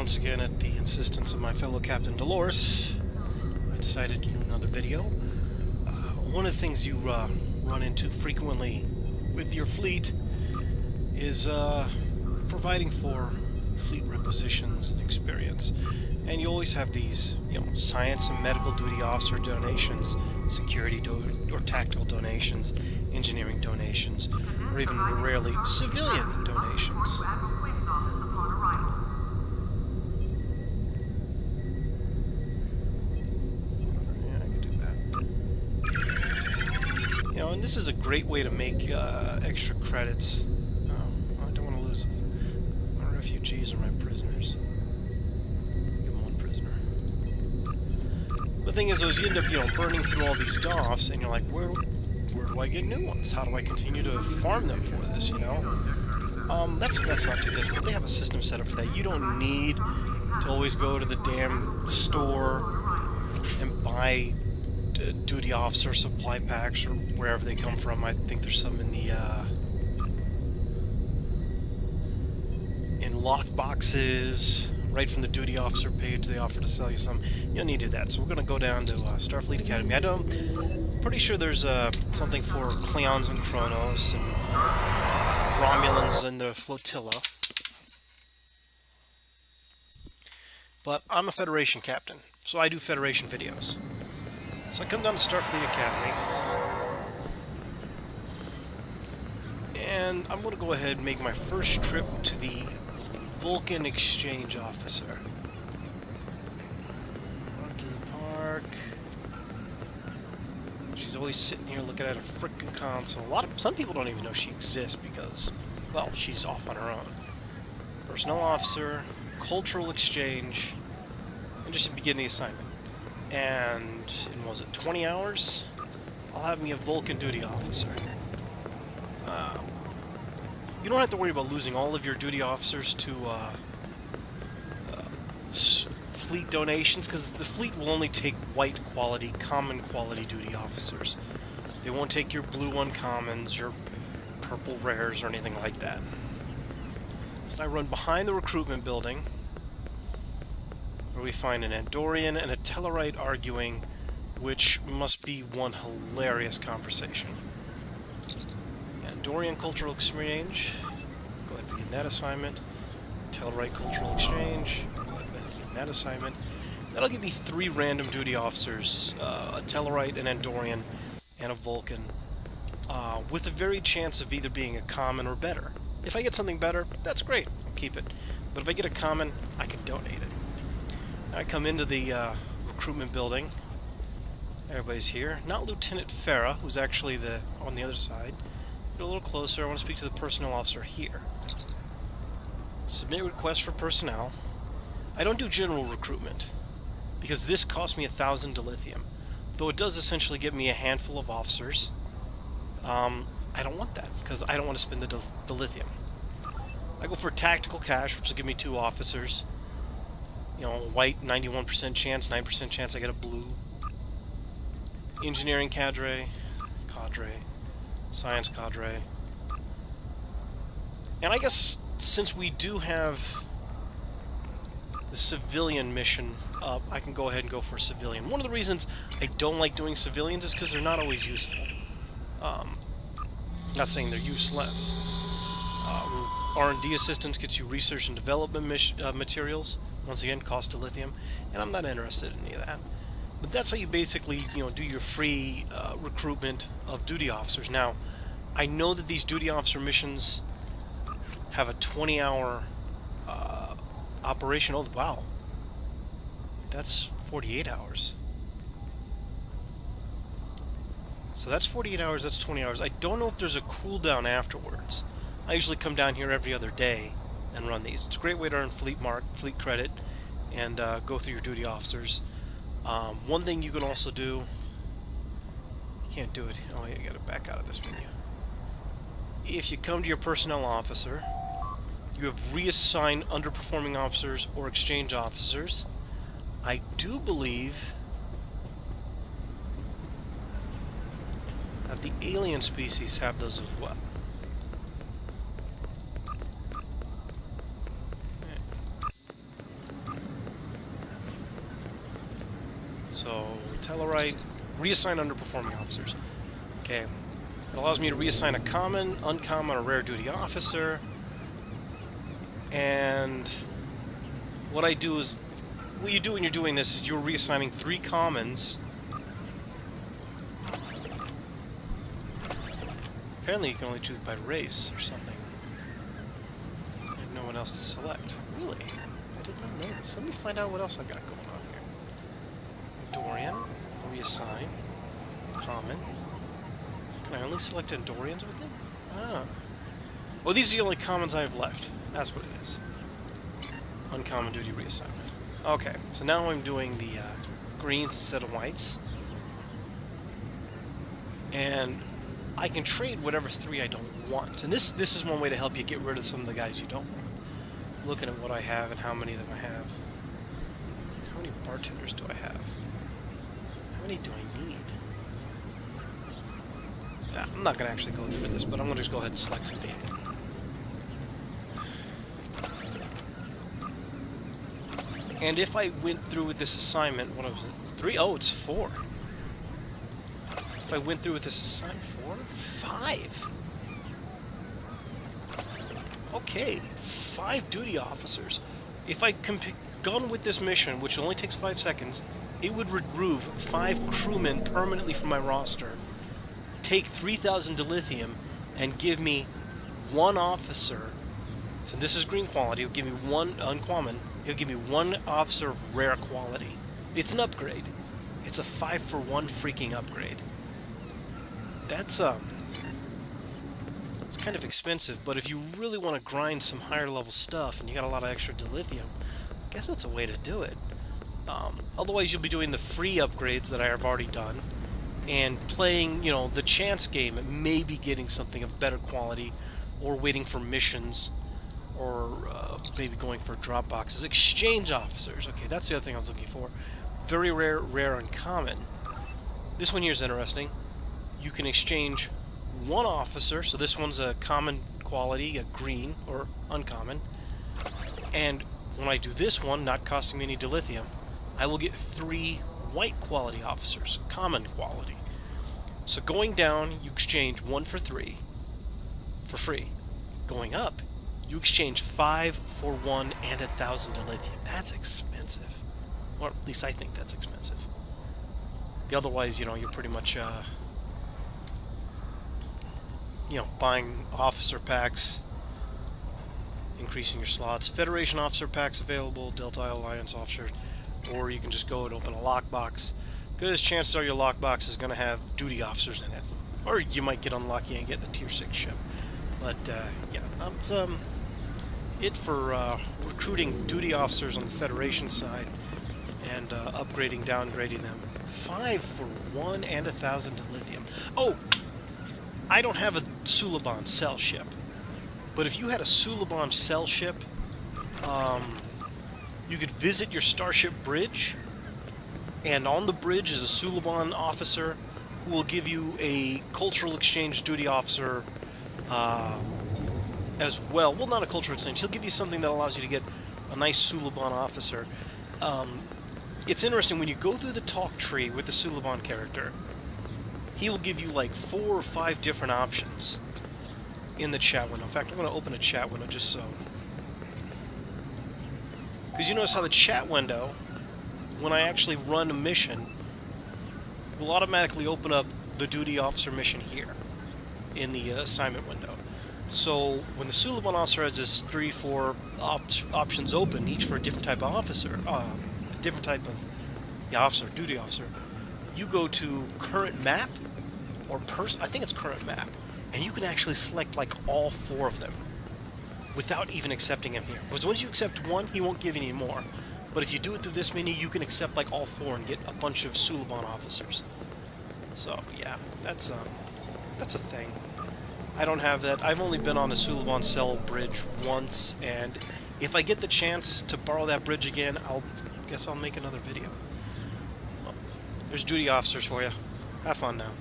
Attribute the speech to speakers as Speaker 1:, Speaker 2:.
Speaker 1: once again at the insistence of my fellow Captain Dolores. I decided to do another video. One of the things you run into frequently with your fleet is providing for fleet requisitions and experience. And you always have these, science and medical duty officer donations, security or tactical donations, engineering donations, or even rarely civilian donations. And this is a great way to make extra credits. I don't want to lose my refugees or my prisoners. Give them one prisoner. The thing is, you end up, burning through all these DOFFs, and you're like, where do I get new ones? How do I continue to farm them for this? That's not too difficult. They have a system set up for that. You don't need to always go to the damn store and buy duty officer supply packs or wherever they come from. I think there's some in the in locked boxes right from the duty officer page. They offer to sell you some. You don't need to do that. So we're gonna go down to Starfleet Academy. Pretty sure there's something for Cleons and Kronos and Romulans and the flotilla. But I'm a Federation captain, so I do Federation videos. So I come down to Starfleet Academy, and I'm going to go ahead and make my first trip to the Vulcan Exchange Officer. Run to the park. She's always sitting here looking at a frickin' console. Some people don't even know she exists because, well, she's off on her own. Personnel officer, cultural exchange, and just begin the assignment. And in, was it 20 hours? I'll have me a Vulcan duty officer. You don't have to worry about losing all of your duty officers to fleet donations, because the fleet will only take white quality, common quality duty officers. They won't take your blue uncommons, your purple rares, or anything like that. So I run behind the recruitment building, where we find an Andorian and a Tellarite arguing, which must be one hilarious conversation. Andorian cultural exchange. Go ahead and begin that assignment. Tellarite cultural exchange. Go ahead and begin that assignment. That'll give me 3 random duty officers, a Tellarite, an Andorian, and a Vulcan, with a varied chance of either being a common or better. If I get something better, that's great. I'll keep it. But if I get a common, I can donate it. I come into the recruitment building. Everybody's here. Not Lieutenant Farah, who's actually on the other side. Get a little closer. I want to speak to the personnel officer here. Submit request for personnel. I don't do general recruitment because this cost me 1,000 dilithium. Though it does essentially get me a handful of officers. I don't want that because I don't want to spend the dilithium. I go for tactical cash, which will give me 2 officers. White, 91% chance, 9% chance I get a blue. Engineering cadre, science cadre. And I guess since we do have the civilian mission up, I can go ahead and go for civilian. One of the reasons I don't like doing civilians is because they're not always useful. Not saying they're useless. R&D assistance gets you research and development materials. Once again, cost of lithium, and I'm not interested in any of that. But that's how you basically, do your free recruitment of duty officers. Now, I know that these duty officer missions have a 20-hour operation. Oh, wow. That's 48 hours. So that's 48 hours, that's 20 hours. I don't know if there's a cooldown afterwards. I usually come down here every other day and run these. It's a great way to earn fleet credit, and go through your duty officers. One thing you can also do, you can't do it. Oh, you gotta back out of this menu. If you come to your personnel officer, you have reassigned underperforming officers or exchange officers. I do believe that the alien species have those as well. So, Tellarite, reassign underperforming officers. Okay. It allows me to reassign a common, uncommon, or rare duty officer. And what I do is, what you do when you're doing this is you're reassigning 3 commons. Apparently you can only choose by race or something. I have no one else to select. Really? I did not know this. Let me find out what else I got going on here. Endorian. Reassign. Common. Can I only select Endorians with it? Ah. Well, these are the only commons I have left. That's what it is. Uncommon duty reassignment. Okay, so now I'm doing the greens instead of whites. And I can trade whatever 3 I don't want. And this is one way to help you get rid of some of the guys you don't want. Looking at what I have and how many of them I have. How many bartenders do I have? How many do I need? I'm not going to actually go through this, but I'm going to just go ahead and select some people. And if I went through with this assignment, what was it? 3? Oh, it's 4. If I went through with this assignment, 4? 5. Okay, 5 duty officers. If I gone with this mission, which only takes 5 seconds, it would remove 5 crewmen permanently from my roster, take 3,000 dilithium, and give me 1 officer. So this is green quality. It'll give me 1 uncommon. It'll give me 1 officer of rare quality. It's an upgrade. It's a 5-for-1 freaking upgrade. That's it's kind of expensive, but if you really want to grind some higher level stuff and you got a lot of extra dilithium, I guess that's a way to do it. Otherwise, you'll be doing the free upgrades that I have already done, and playing, you know, the chance game, maybe getting something of better quality, or waiting for missions, or maybe going for drop boxes. Exchange officers. Okay, that's the other thing I was looking for. Very rare, rare, uncommon. This one here is interesting. You can exchange 1 officer, so this one's a common quality, a green, or uncommon. And when I do this one, not costing me any dilithium, I will get 3 white quality officers, common quality. So going down, you exchange 1 for 3 for free. Going up, you exchange 5 for 1 and 1,000 dilithium. That's expensive. Or at least I think that's expensive. Otherwise, you know, you're pretty much, you know, buying officer packs, increasing your slots. Federation officer packs available, Delta Alliance officers, or you can just go and open a lockbox, because chances are your lockbox is going to have duty officers in it. Or you might get unlucky and get a tier 6 ship. But, yeah, that's it for recruiting duty officers on the Federation side and upgrading, downgrading them. 5 for 1 and 1,000 dilithium. Oh! I don't have a Suliban cell ship. But if you had a Suliban cell ship, you could visit your starship bridge, and on the bridge is a Suliban officer who will give you a cultural exchange duty officer as well. Well, not a cultural exchange. He'll give you something that allows you to get a nice Suliban officer. It's interesting, when you go through the talk tree with the Suliban character, he will give you like 4 or 5 different options in the chat window. In fact, I'm going to open a chat window just so. Because you notice how the chat window, when I actually run a mission, will automatically open up the duty officer mission here in the assignment window. So when the Suliban officer has this 3-4 options open, each for a different type of officer, a different type of officer, duty officer, you go to current map, or I think it's current map, and you can actually select like all 4 of them without even accepting him here. Because once you accept 1, he won't give you any more. But if you do it through this menu, you can accept like all 4 and get a bunch of Suliban officers. So yeah, that's a thing. I don't have that. I've only been on a Suliban cell bridge once, and if I get the chance to borrow that bridge again, guess I'll make another video. Well, there's duty officers for you. Have fun now.